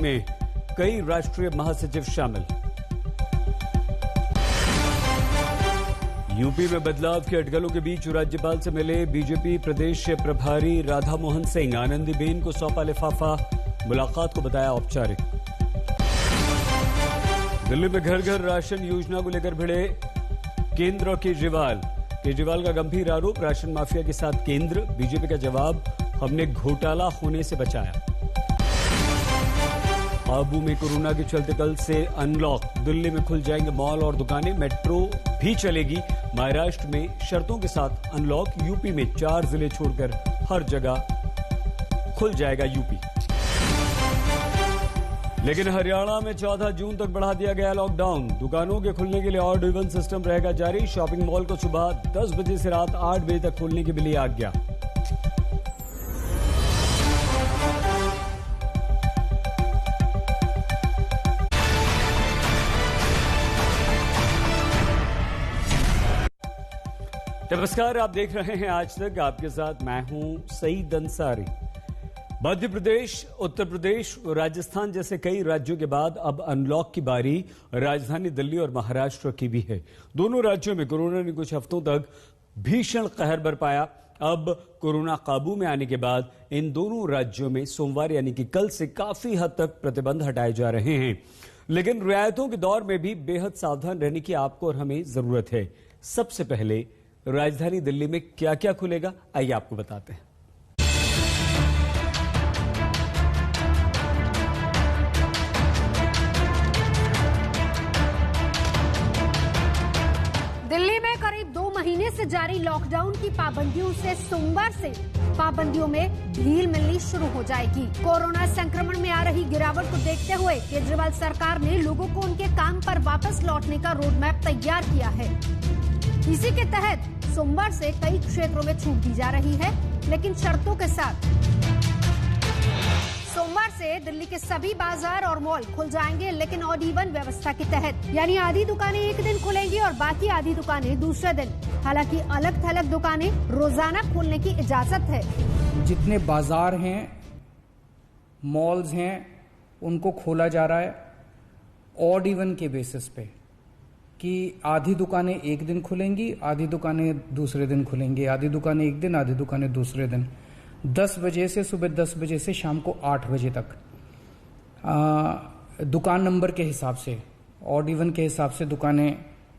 में कई राष्ट्रीय महासचिव शामिल। यूपी में बदलाव के अटकलों के बीच राज्यपाल से मिले बीजेपी प्रदेश प्रभारी राधा मोहन सिंह। आनंदीबेन को सौंपा लिफाफा, मुलाकात को बताया औपचारिक। दिल्ली में घर घर राशन योजना को लेकर भिड़े केंद्र और केजरीवाल का गंभीर आरोप, राशन माफिया के साथ केंद्र। बीजेपी का जवाब, हमने घोटाला होने से बचाया। काबू में कोरोना के चलते कल से अनलॉक, दिल्ली में खुल जाएंगे मॉल और दुकानें, मेट्रो भी चलेगी। महाराष्ट्र में शर्तों के साथ अनलॉक, यूपी में 4 जिले छोड़कर हर जगह खुल जाएगा यूपी। लेकिन हरियाणा में 14 जून तक बढ़ा दिया गया लॉकडाउन। दुकानों के खुलने के लिए ऑड इवन सिस्टम रहेगा जारी। शॉपिंग मॉल को सुबह 10 बजे से रात 8 बजे तक खोलने की मिली आज्ञा। नमस्कार, आप देख रहे हैं आज तक। आपके साथ मैं हूं सईद अंसारी। मध्य प्रदेश, उत्तर प्रदेश, राजस्थान जैसे कई राज्यों के बाद अब अनलॉक की बारी राजधानी दिल्ली और महाराष्ट्र की भी है। दोनों राज्यों में कोरोना ने कुछ हफ्तों तक भीषण कहर बरपाया। अब कोरोना काबू में आने के बाद इन दोनों राज्यों में सोमवार यानी कि कल से काफी हद तक प्रतिबंध हटाए जा रहे हैं। लेकिन रियायतों के दौर में भी बेहद सावधान रहने की आपको और हमें जरूरत है। सबसे पहले राजधानी दिल्ली में क्या क्या खुलेगा, आइए आपको बताते हैं। दिल्ली में करीब 2 महीने से जारी लॉकडाउन की पाबंदियों से सोमवार से पाबंदियों में ढील मिलनी शुरू हो जाएगी। कोरोना संक्रमण में आ रही गिरावट को देखते हुए केजरीवाल सरकार ने लोगों को उनके काम पर वापस लौटने का रोड मैप तैयार किया है। इसी के तहत सोमवार से कई क्षेत्रों में छूट दी जा रही है, लेकिन शर्तों के साथ। सोमवार से दिल्ली के सभी बाजार और मॉल खुल जाएंगे, लेकिन ऑड इवन व्यवस्था के तहत, यानी आधी दुकानें एक दिन खुलेंगी और बाकी आधी दुकानें दूसरे दिन। हालांकि अलग थलग दुकानें रोजाना खोलने की इजाजत है। जितने बाजार हैं, मॉल्स हैं, उनको खोला जा रहा है ऑड इवन के बेसिस पे, कि आधी दुकानें एक दिन खुलेंगी, आधी दुकानें दूसरे दिन खुलेंगी, आधी दुकानें एक दिन, आधी दुकानें दूसरे दिन। 10 बजे से सुबह 10 बजे से शाम को 8 बजे तक दुकान नंबर के हिसाब से, ऑड इवन के हिसाब से दुकानें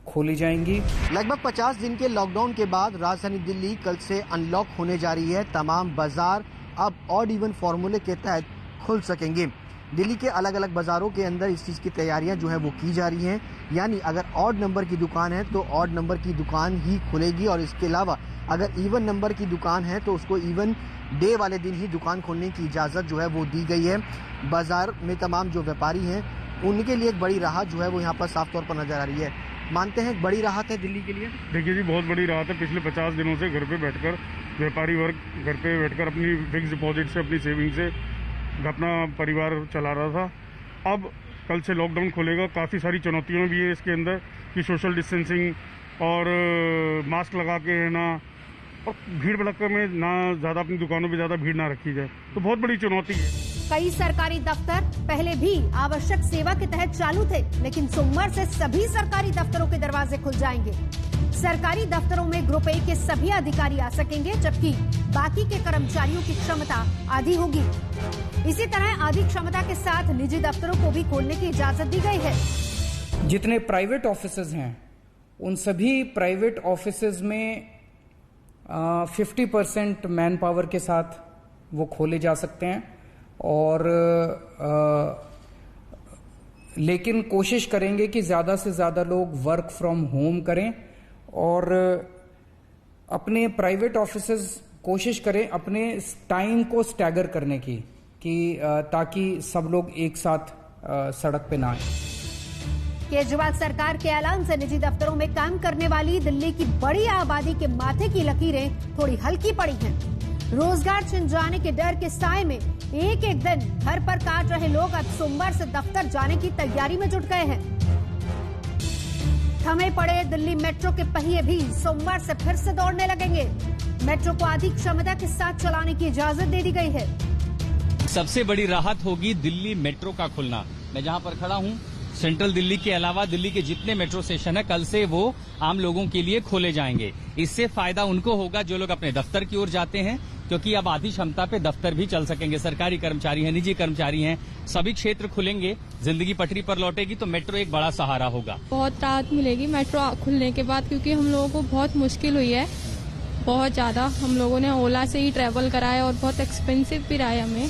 खोली जाएंगी। लगभग 50 दिन के लॉकडाउन के बाद राजधानी दिल्ली कल से अनलॉक होने जा रही है। तमाम बाजार अब ऑड इवन फॉर्मूले के तहत खुल सकेंगे। दिल्ली के अलग अलग बाजारों के अंदर इस चीज़ की तैयारियां जो है वो की जा रही हैं। यानी अगर ऑड नंबर की दुकान है तो ऑड नंबर की दुकान ही खुलेगी, और इसके अलावा अगर इवन नंबर की दुकान है तो उसको इवन डे वाले दिन ही दुकान खोलने की इजाज़त जो है वो दी गई है। बाजार में तमाम जो व्यापारी हैं उनके लिए एक बड़ी राहत जो है वो यहाँ पर साफ तौर पर नजर आ रही है। मानते हैं बड़ी राहत है दिल्ली के लिए? देखिए जी, बहुत बड़ी राहत है। पिछले 50 दिनों से घर पे बैठकर व्यापारी वर्ग घर पे बैठकर अपनी फिक्स डिपॉजिट से, अपनी सेविंग से अपना परिवार चला रहा था। अब कल से लॉकडाउन खुलेगा। काफ़ी सारी चुनौतियाँ भी है इसके अंदर, कि सोशल डिस्टेंसिंग और मास्क लगा के रहना, और भीड़ भड़क्का में ना ज़्यादा, अपनी दुकानों पे ज़्यादा भीड़ ना रखी जाए, तो बहुत बड़ी चुनौती है। कई सरकारी दफ्तर पहले भी आवश्यक सेवा के तहत चालू थे, लेकिन सोमवार से सभी सरकारी दफ्तरों के दरवाजे खुल जाएंगे। सरकारी दफ्तरों में ग्रुप ए के सभी अधिकारी आ सकेंगे, जबकि बाकी के कर्मचारियों की क्षमता आधी होगी। इसी तरह आधी क्षमता के साथ निजी दफ्तरों को भी खोलने की इजाजत दी गई है। जितने प्राइवेट ऑफिसेज हैं, उन सभी प्राइवेट ऑफिसेज में 50% मैन पावर के साथ वो खोले जा सकते हैं, और लेकिन कोशिश करेंगे कि ज्यादा से ज्यादा लोग वर्क फ्रॉम होम करें, और अपने प्राइवेट ऑफिसेज कोशिश करें अपने टाइम को स्टैगर करने की, कि ताकि सब लोग एक साथ सड़क पे ना आए। केजरीवाल सरकार के ऐलान से निजी दफ्तरों में काम करने वाली दिल्ली की बड़ी आबादी के माथे की लकीरें थोड़ी हल्की पड़ी हैं। रोजगार छिन जाने के डर के साए में एक एक दिन घर पर काट रहे लोग अब सोमवार से दफ्तर जाने की तैयारी में जुट गए हैं। थमे पड़े दिल्ली मेट्रो के पहिए भी सोमवार से फिर से दौड़ने लगेंगे। मेट्रो को आधी क्षमता के साथ चलाने की इजाजत दे दी गई है। सबसे बड़ी राहत होगी दिल्ली मेट्रो का खुलना। मैं जहां पर खड़ा हूं, सेंट्रल दिल्ली के अलावा दिल्ली के जितने मेट्रो स्टेशन है कल से वो आम लोगों के लिए खोले जाएंगे। इससे फायदा उनको होगा जो लोग अपने दफ्तर की ओर जाते हैं, क्योंकि अब आधी क्षमता पे दफ्तर भी चल सकेंगे। सरकारी कर्मचारी हैं, निजी कर्मचारी हैं, सभी क्षेत्र खुलेंगे, जिंदगी पटरी पर लौटेगी, तो मेट्रो एक बड़ा सहारा होगा। बहुत राहत मिलेगी मेट्रो खुलने के बाद, क्योंकि हम लोगों को बहुत मुश्किल हुई है, बहुत ज्यादा। हम लोगों ने ओला से ही ट्रेवल कराया और बहुत एक्सपेंसिव भी रहा है हमें।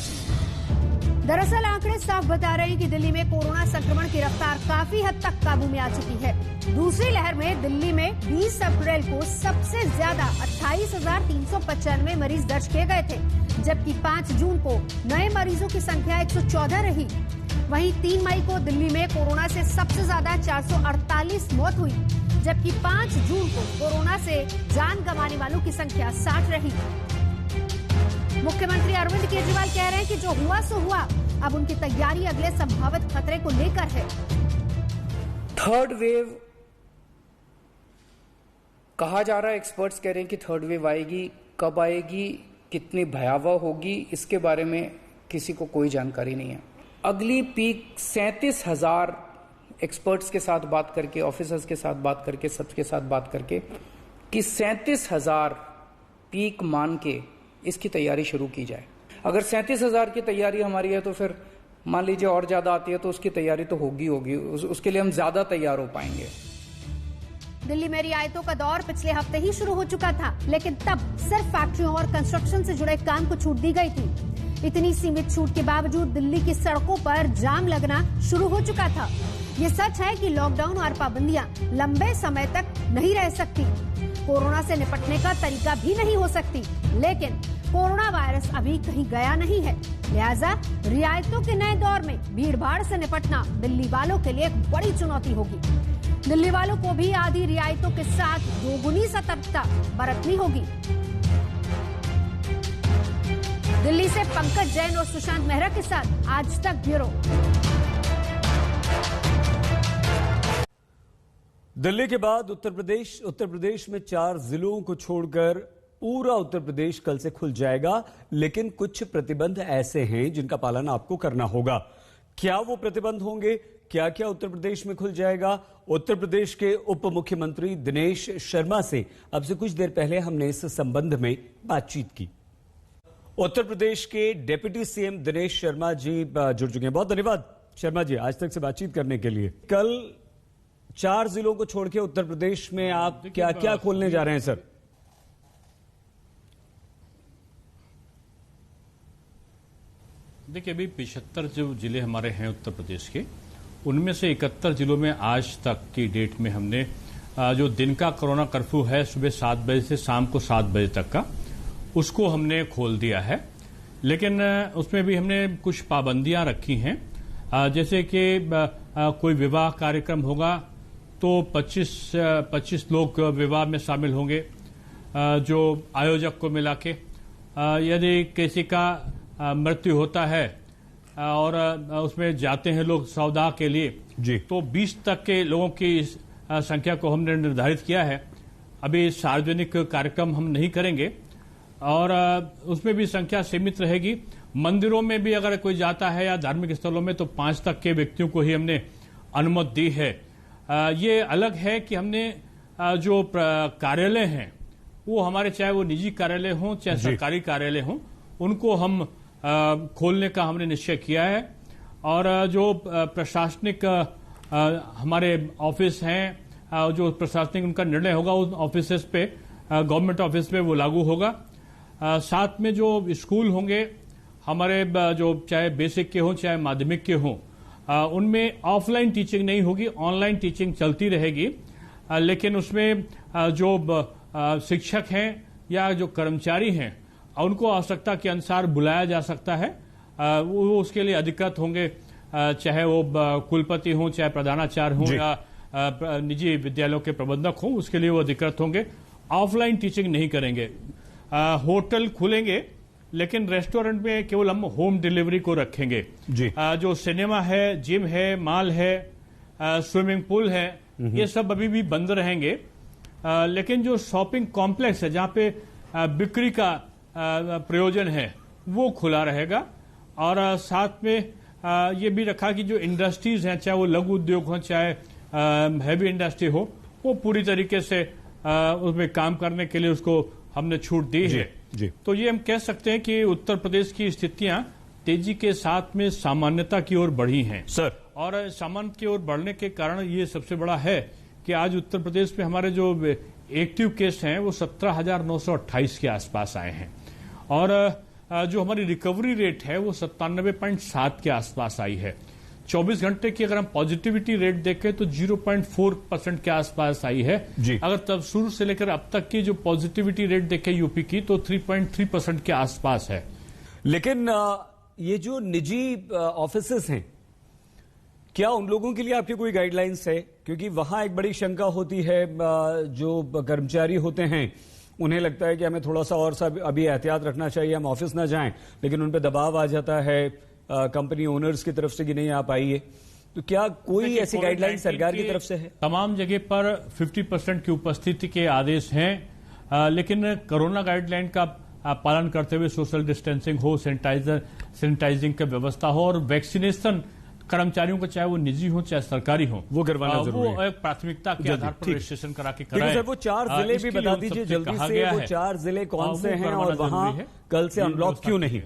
दरअसल आंकड़े साफ बता रहे हैं कि दिल्ली में कोरोना संक्रमण की रफ्तार काफी हद तक काबू में आ चुकी है। दूसरी लहर में दिल्ली में 20 अप्रैल को सबसे ज्यादा 28,395 मरीज दर्ज किए गए थे, जबकि 5 जून को नए मरीजों की संख्या 114 रही। वहीं 3 मई को दिल्ली में कोरोना से सबसे ज्यादा 448 मौत हुई, जबकि 5 जून को कोरोना से जान गंवाने वालों की संख्या 60 रही। मुख्यमंत्री अरविंद केजरीवाल कह रहे हैं कि जो हुआ सो हुआ, अब उनकी तैयारी अगले संभावित खतरे को लेकर है। थर्ड वेव कहा जा रहा है, एक्सपर्ट्स कह रहे हैं कि थर्ड वेव आएगी, कब आएगी, कितनी भयावह होगी, इसके बारे में किसी को कोई जानकारी नहीं है। अगली पीक 37,000 एक्सपर्ट्स के साथ बात करके, ऑफिसर्स के साथ बात करके, सबके साथ बात करके कि 37,000 पीक मान के इसकी तैयारी शुरू की जाए। अगर 37,000 की तैयारी हमारी है तो फिर मान लीजिए और ज्यादा आती है तो उसकी तैयारी तो होगी उसके लिए हम ज्यादा तैयार हो पाएंगे। दिल्ली में रियायतों का दौर पिछले हफ्ते ही शुरू हो चुका था, लेकिन तब सिर्फ फैक्ट्रियों और कंस्ट्रक्शन से जुड़े काम को छूट दी गई थी। इतनी सीमित छूट के बावजूद दिल्ली की सड़कों पर जाम लगना शुरू हो चुका था। ये सच है कि लॉकडाउन और पाबंदियां लंबे समय तक नहीं रह सकती, कोरोना से निपटने का तरीका भी नहीं हो सकती, लेकिन कोरोना वायरस अभी कहीं गया नहीं है। लिहाजा रियायतों के नए दौर में भीड़भाड़ से निपटना दिल्ली वालों के लिए एक बड़ी चुनौती होगी। दिल्ली वालों को भी आधी रियायतों के साथ दोगुनी सतर्कता बरतनी होगी। दिल्ली से पंकज जैन और सुशांत मेहरा के साथ आज तक ब्यूरो। दिल्ली के बाद उत्तर प्रदेश में 4 जिलों को छोड़कर पूरा उत्तर प्रदेश कल से खुल जाएगा, लेकिन कुछ प्रतिबंध ऐसे हैं जिनका पालन आपको करना होगा। क्या वो प्रतिबंध होंगे? क्या क्या उत्तर प्रदेश में खुल जाएगा? उत्तर प्रदेश के उप मुख्यमंत्री दिनेश शर्मा से अब से कुछ देर पहले हमने इस संबंध में बातचीत की। उत्तर प्रदेश के डिप्टी सीएम दिनेश शर्मा जी जुड़ चुके हैं। बहुत धन्यवाद शर्मा जी आज तक से बातचीत करने के लिए। कल 4 जिलों को छोड़ के उत्तर प्रदेश में आप क्या क्या खोलने जा रहे हैं सर? देखिए, अभी 75 जो जिले हमारे हैं उत्तर प्रदेश के, उनमें से 71 जिलों में आज तक की डेट में हमने जो दिन का कोरोना कर्फ्यू है सुबह 7 बजे से शाम को 7 बजे तक का, उसको हमने खोल दिया है। लेकिन उसमें भी हमने कुछ पाबंदियां रखी हैं, जैसे कि कोई विवाह कार्यक्रम होगा तो 25 लोग विवाह में शामिल होंगे जो आयोजक को मिला के। यदि किसी का मृत्यु होता है और उसमें जाते हैं लोग सौदा के लिए जी, तो 20 तक के लोगों की संख्या को हमने निर्धारित किया है। अभी सार्वजनिक कार्यक्रम हम नहीं करेंगे और उसमें भी संख्या सीमित रहेगी। मंदिरों में भी अगर कोई जाता है या धार्मिक स्थलों में तो 5 तक के व्यक्तियों को ही हमने अनुमति दी है। ये अलग है कि हमने जो कार्यालय हैं वो हमारे, चाहे वो निजी कार्यालय हों चाहे सरकारी कार्यालय हों, उनको हम खोलने का हमने निश्चय किया है। और जो प्रशासनिक हमारे ऑफिस हैं, जो प्रशासनिक उनका निर्णय होगा उन ऑफिसेस पे, गवर्नमेंट ऑफिस पे वो लागू होगा। साथ में जो स्कूल होंगे हमारे, जो चाहे बेसिक के हों चाहे माध्यमिक के हों, उनमें ऑफलाइन टीचिंग नहीं होगी, ऑनलाइन टीचिंग चलती रहेगी। लेकिन उसमें जो शिक्षक हैं या जो कर्मचारी हैं उनको आवश्यकता के अनुसार बुलाया जा सकता है। वो उसके लिए अधिकृत होंगे, चाहे वो कुलपति हों चाहे प्रधानाचार्य हों या निजी विद्यालयों के प्रबंधक हों, उसके लिए वो अधिकृत होंगे। ऑफलाइन टीचिंग नहीं करेंगे। होटल खुलेंगे लेकिन रेस्टोरेंट में केवल हम होम डिलीवरी को रखेंगे जी। जो सिनेमा है, जिम है, माल है, स्विमिंग पूल है, ये सब अभी भी बंद रहेंगे। लेकिन जो शॉपिंग कॉम्प्लेक्स है जहां पे बिक्री का प्रयोजन है वो खुला रहेगा। और साथ में ये भी रखा कि जो इंडस्ट्रीज हैं, चाहे वो लघु उद्योग हो चाहे हैवी इंडस्ट्री हो, वो पूरी तरीके से उसमें काम करने के लिए उसको हमने छूट दी है। जी। तो ये हम कह सकते हैं कि उत्तर प्रदेश की स्थितियां तेजी के साथ में सामान्यता की ओर बढ़ी हैं सर। और सामान्य की ओर बढ़ने के कारण ये सबसे बड़ा है कि आज उत्तर प्रदेश में हमारे जो एक्टिव केस हैं वो 17,928 के आसपास आए हैं और जो हमारी रिकवरी रेट है वो 97.7 के आसपास आई है। 24 घंटे की अगर हम पॉजिटिविटी रेट देखें तो 0.4% के आसपास आई है जी। अगर तब शुरू से लेकर अब तक की जो पॉजिटिविटी रेट देखें यूपी की तो 3.3% के आसपास है। लेकिन ये जो निजी ऑफिसेस हैं, क्या उन लोगों के लिए आपकी कोई गाइडलाइंस है? क्योंकि वहां एक बड़ी शंका होती है, जो कर्मचारी होते हैं उन्हें लगता है कि हमें थोड़ा सा और अभी एहतियात रखना चाहिए, हम ऑफिस ना जाएं, लेकिन उन पर दबाव आ जाता है कंपनी ओनर्स की तरफ से कि नहीं आप आइए। तो क्या कोई ऐसी गाइडलाइन सरकार की तरफ से है? तमाम जगह पर 50% की उपस्थिति के आदेश हैं, लेकिन कोरोना गाइडलाइन का पालन करते हुए सोशल डिस्टेंसिंग हो, सैनिटाइजिंग की व्यवस्था हो और वैक्सीनेशन कर्मचारियों को, चाहे वो निजी हो चाहे सरकारी हो, वो करवाना जरूरी है। वो एक प्राथमिकता के आधार पर रजिस्ट्रेशन करा के कराएं। सर वो 4 जिले भी बता दीजिए जल्दी से, वो 4 जिले कौन से हैं और वहां कल से अनलॉक क्यों नहीं?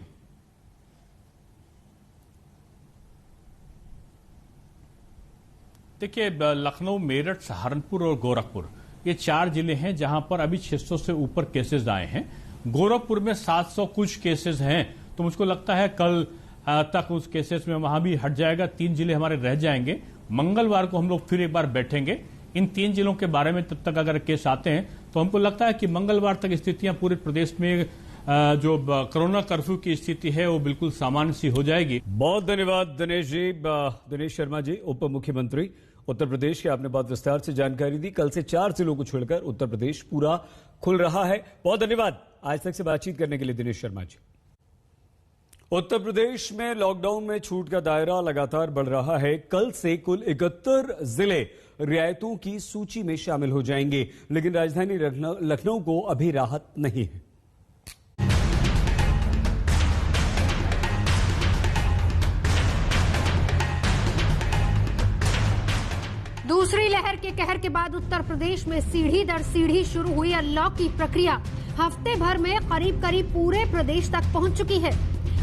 देखिए, लखनऊ, मेरठ, सहारनपुर और गोरखपुर ये 4 जिले हैं जहां पर अभी 600 से ऊपर केसेस आए हैं। गोरखपुर में 700 कुछ केसेस हैं, तो मुझको लगता है कल तक उस केसेस में वहां भी हट जाएगा। 3 जिले हमारे रह जाएंगे। मंगलवार को हम लोग फिर एक बार बैठेंगे इन 3 जिलों के बारे में। तब तक अगर केस आते हैं तो हमको लगता है कि मंगलवार तक स्थितियां पूरे प्रदेश में जो कोरोना कर्फ्यू की स्थिति है वो बिल्कुल सामान्य सी हो जाएगी। बहुत धन्यवाद दिनेश जी। दिनेश शर्मा जी, उप मुख्यमंत्री उत्तर प्रदेश के, आपने बहुत विस्तार से जानकारी दी। कल से 4 जिलों को छोड़कर उत्तर प्रदेश पूरा खुल रहा है। बहुत धन्यवाद आज तक से बातचीत करने के लिए दिनेश शर्मा जी। उत्तर प्रदेश में लॉकडाउन में छूट का दायरा लगातार बढ़ रहा है। कल से कुल 71 जिले रियायतों की सूची में शामिल हो जाएंगे, लेकिन राजधानी लखनऊ को अभी राहत नहीं है। दूसरी लहर के कहर के बाद उत्तर प्रदेश में सीढ़ी दर सीढ़ी शुरू हुई अनलॉक की प्रक्रिया हफ्ते भर में करीब करीब पूरे प्रदेश तक पहुंच चुकी है।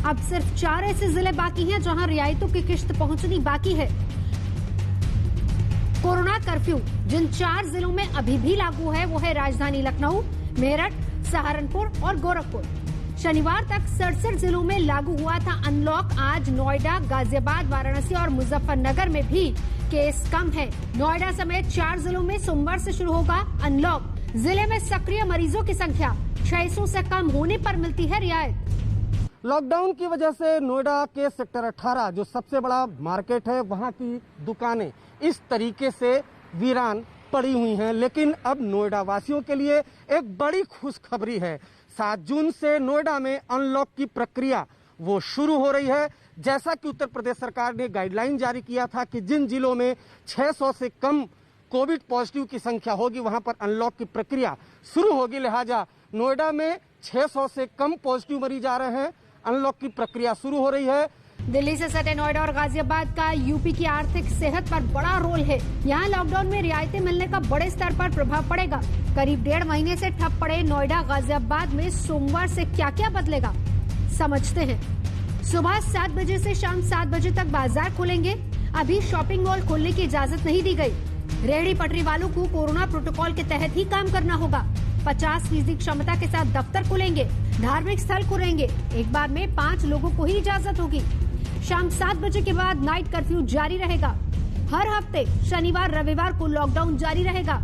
अब सिर्फ 4 ऐसे जिले बाकी हैं जहां रियायतों की किश्त पहुंचनी बाकी है। कोरोना कर्फ्यू जिन 4 जिलों में अभी भी लागू है वो है राजधानी लखनऊ, मेरठ, सहारनपुर और गोरखपुर। शनिवार तक 67 जिलों में लागू हुआ था अनलॉक। आज नोएडा, गाजियाबाद, वाराणसी और मुजफ्फरनगर में भी केस कम है। नोएडा समेत 4 जिलों में सोमवार से शुरू होगा अनलॉक। जिले में सक्रिय मरीजों की संख्या 600 से कम होने पर मिलती है रियायत। लॉकडाउन की वजह से नोएडा के सेक्टर 18 जो सबसे बड़ा मार्केट है, वहां की दुकानें इस तरीके से वीरान पड़ी हुई हैं। लेकिन अब नोएडा वासियों के लिए एक बड़ी खुशखबरी है। 7 जून से नोएडा में अनलॉक की प्रक्रिया वो शुरू हो रही है। जैसा कि उत्तर प्रदेश सरकार ने गाइडलाइन जारी किया था कि जिन जिलों में 600 से कम कोविड पॉजिटिव की संख्या होगी वहां पर अनलॉक की प्रक्रिया शुरू होगी। लिहाजा नोएडा में 600 से कम पॉजिटिव मरीज आ रहे हैं, अनलॉक की प्रक्रिया शुरू हो रही है। दिल्ली से सटे नोएडा और गाजियाबाद का यूपी की आर्थिक सेहत पर बड़ा रोल है। यहाँ लॉकडाउन में रियायतें मिलने का बड़े स्तर पर प्रभाव पड़ेगा। करीब 1.5 महीने से ठप पड़े नोएडा, गाजियाबाद में सोमवार से क्या क्या बदलेगा, समझते हैं। सुबह 7 बजे से शाम 7 बजे तक बाजार खुलेंगे। अभी शॉपिंग मॉल खोलने की इजाजत नहीं दी गई। रेहड़ी पटरी वालों को कोरोना प्रोटोकॉल के तहत ही काम करना होगा। 50% क्षमता के साथ दफ्तर खुलेंगे, धार्मिक स्थल खुलेंगे। एक बार में 5 लोगों को ही इजाजत होगी। शाम 7 बजे के बाद नाइट कर्फ्यू जारी रहेगा। हर हफ्ते शनिवार रविवार को लॉकडाउन जारी रहेगा।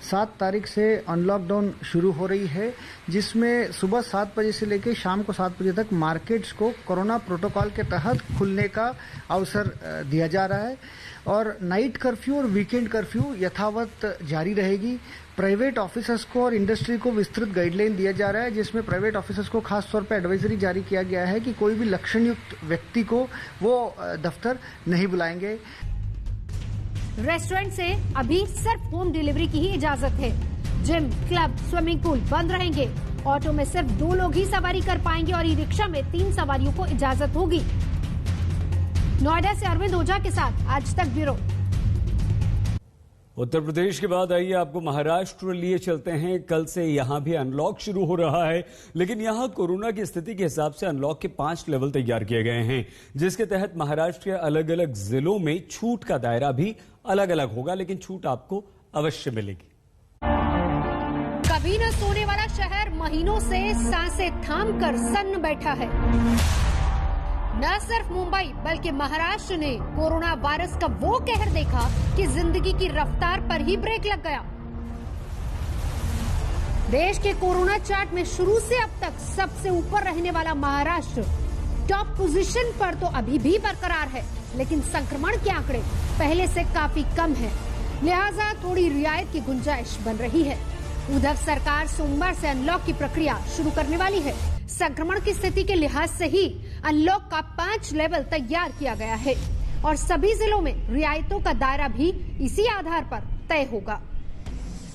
7 तारीख से अनलॉकडाउन शुरू हो रही है, जिसमें सुबह 7 बजे से लेकर शाम को 7 बजे तक मार्केट्स को कोरोना प्रोटोकॉल के तहत खुलने का अवसर दिया जा रहा है और नाइट कर्फ्यू और वीकेंड कर्फ्यू यथावत जारी रहेगी। प्राइवेट ऑफिसर्स को और इंडस्ट्री को विस्तृत गाइडलाइन दिया जा रहा है, जिसमें प्राइवेट ऑफिसर्स को खास तौर पर एडवाइजरी जारी किया गया है कि कोई भी लक्षण युक्त व्यक्ति को वो दफ्तर नहीं बुलाएंगे। रेस्टोरेंट से अभी सिर्फ होम डिलीवरी की ही इजाजत है। जिम, क्लब, स्विमिंग पूल बंद रहेंगे। ऑटो में सिर्फ 2 लोग ही सवारी कर पाएंगे और ई रिक्शा में 3 सवारियों को इजाजत होगी। नोएडा से अरविंद ओझा के साथ आज तक ब्यूरो। उत्तर प्रदेश के बाद आइए आपको महाराष्ट्र लिए चलते हैं। कल से यहां भी अनलॉक शुरू हो रहा है, लेकिन यहां कोरोना की स्थिति के हिसाब से अनलॉक के 5 लेवल तैयार किए गए हैं, जिसके तहत महाराष्ट्र के अलग अलग जिलों में छूट का दायरा भी अलग अलग होगा, लेकिन छूट आपको अवश्य मिलेगी। कभी न सोने वाला शहर महीनों से सांसें थाम कर सन्न बैठा है। न सिर्फ मुंबई बल्कि महाराष्ट्र ने कोरोना वायरस का वो कहर देखा कि जिंदगी की रफ्तार पर ही ब्रेक लग गया। देश के कोरोना चार्ट में शुरू से अब तक सबसे ऊपर रहने वाला महाराष्ट्र टॉप पोजीशन पर तो अभी भी बरकरार है, लेकिन संक्रमण के आंकड़े पहले से काफी कम है, लिहाजा थोड़ी रियायत की गुंजाइश बन रही है। उधर सरकार सोमवार से अनलॉक की प्रक्रिया शुरू करने वाली है। संक्रमण की स्थिति के लिहाज से ही अनलॉक का 5 लेवल तैयार किया गया है और सभी जिलों में रियायतों का दायरा भी इसी आधार पर तय होगा।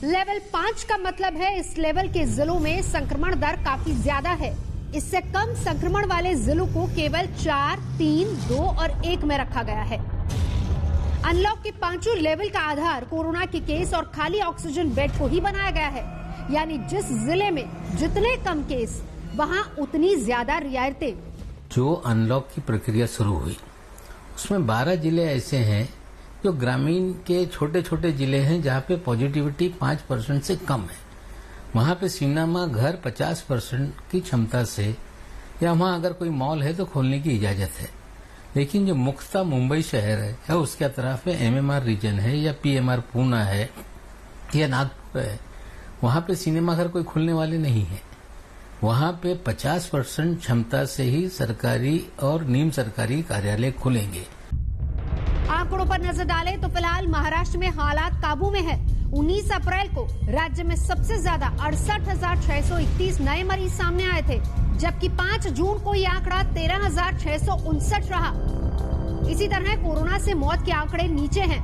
लेवल 5 का मतलब है इस लेवल के जिलों में संक्रमण दर काफी ज्यादा है। इससे कम संक्रमण वाले जिलों को केवल 4, 3, 2 और 1 में रखा गया है। अनलॉक के 5 लेवल का आधार कोरोना के केस और खाली ऑक्सीजन बेड को ही बनाया गया है, यानी जिस जिले में जितने कम केस वहां उतनी ज्यादा रियायतें। जो अनलॉक की प्रक्रिया शुरू हुई उसमें 12 जिले ऐसे हैं जो ग्रामीण के छोटे छोटे जिले हैं जहां पे पॉजिटिविटी 5% से कम है। वहां पे सिनेमा घर 50% की क्षमता से या वहां अगर कोई मॉल है तो खोलने की इजाजत है, लेकिन जो मुख्यतः मुंबई शहर है या उसके अतराफ में एमएमआर रीजन है या पीएमआर पूना है या नागपुर है, वहां पे सिनेमा घर कोई खुलने वाले नहीं है। वहां पे 50% क्षमता से ही सरकारी और निम सरकारी कार्यालय खुलेंगे। आंकड़ों पर नजर डालें तो फिलहाल महाराष्ट्र में हालात काबू में है। 19 अप्रैल को राज्य में सबसे ज्यादा 68,631 नए मरीज सामने आए थे, जबकि 5 जून को यह आंकड़ा 13,659 रहा। इसी तरह कोरोना से मौत के आंकड़े नीचे हैं।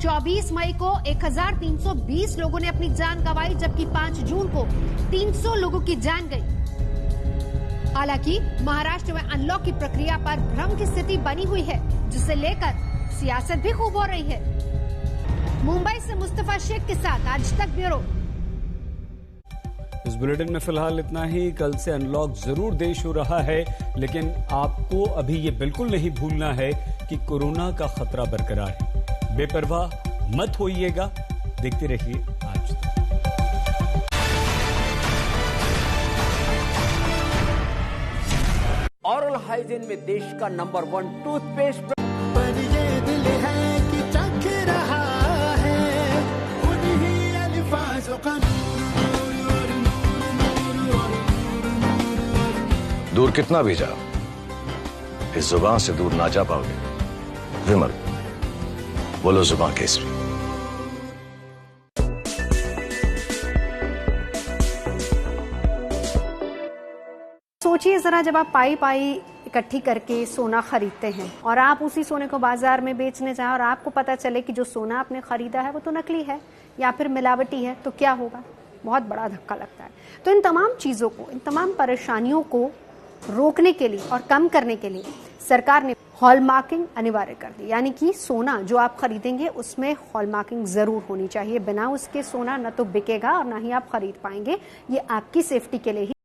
24 मई को 1,320 लोगों ने अपनी जान गंवाई, जबकि 5 जून को 300 लोगों की जान गई। हालांकि महाराष्ट्र में अनलॉक की प्रक्रिया पर भ्रम की स्थिति बनी हुई है, जिसे लेकर सियासत भी खूब हो रही है। मुंबई से मुस्तफा शेख के साथ आज तक ब्यूरो। इस बुलेटिन में फिलहाल इतना ही। कल से अनलॉक जरूर देश हो रहा है, लेकिन आपको अभी ये बिल्कुल नहीं भूलना है कि कोरोना का खतरा बरकरार है। बेपरवाह मत होइएगा। देखते रहिए आज तक। ऑरल हाइजीन में देश का नंबर 1 टूथपेस्ट। पर ये दिल है कि चख रहा है उन्हीं अल्फाज़ों का दूर कितना भी जाओ, इस जुबान से दूर ना जा पाओगे। विमल, बोलो जुबान केसरी। सोचिए जरा, जब आप पाई पाई इकट्ठी करके सोना खरीदते हैं और आप उसी सोने को बाजार में बेचने जाएं और आपको पता चले कि जो सोना आपने खरीदा है वो तो नकली है या फिर मिलावटी है, तो क्या होगा? बहुत बड़ा धक्का लगता है। तो इन तमाम चीजों को, इन तमाम परेशानियों को रोकने के लिए और कम करने के लिए सरकार ने हॉलमार्किंग अनिवार्य कर दी, यानी कि सोना जो आप खरीदेंगे उसमें हॉलमार्किंग जरूर होनी चाहिए। बिना उसके सोना न तो बिकेगा और ना ही आप खरीद पाएंगे। ये आपकी सेफ्टी के लिए ही